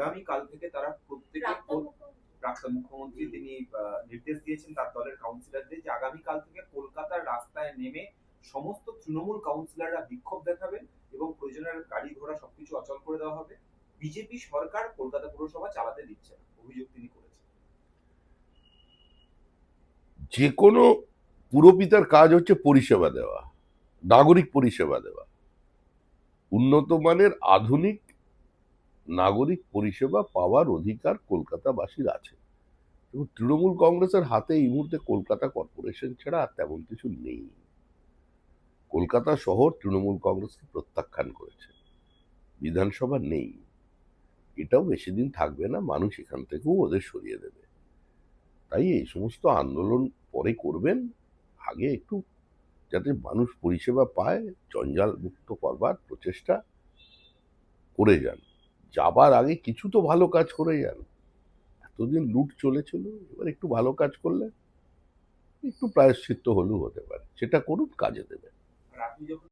আগামীকাল থেকে তারা প্রত্যেকে প্রাক্তন মুখ্যমন্ত্রী তিনি নির্দেশ দিয়েছেন তার দলের কাউন্সিলরদের যে আগামীকাল থেকে কলকাতার রাস্তায় নেমে সমস্ত তৃণমূল কাউন্সিলররা বিক্ষোভ দেখাবেন এবং প্রয়োজনের গাড়ি ঘোড়া সবকিছু অচল করে দেওয়া হবে। বিজেপি সরকার কলকাতা পুরসভা চালাতে দিচ্ছে না, অভিযোগ তিনি করেছেন। যে কোনো পুরপিতার কাজ হচ্ছে পরিষেবা দেওয়া, নাগরিক পরিষেবা দেওয়া, উন্নত মানের আধুনিক নাগরিক পরিষেবা পাওয়ার অধিকার কলকাতাবাসীর আছে। এবং তৃণমূল কংগ্রেসের হাতে এই মুহূর্তে কলকাতা কর্পোরেশন ছাড়া আর তেমন কিছু নেই। কলকাতা শহর তৃণমূল কংগ্রেসকে প্রত্যাখ্যান করেছে, বিধানসভা নেই, এটাও বেশি দিন থাকবে না, মানুষ এখান থেকেও ওদের সরিয়ে দেবে। তাই এই সমস্ত আন্দোলন পরে করবেন, আগে একটু যাতে মানুষ পরিষেবা পায় জঞ্জাল মুক্ত করবার প্রচেষ্টা করে যান। যাবার আগে কিছু তো ভালো কাজ করে যান। এতদিন লুট চলেছিল, এবার একটু ভালো কাজ করলে একটু প্রায়শ্চিত্ত হলেও হতে পারে, সেটা করুন, কাজে দেবে। আর আপনি যখন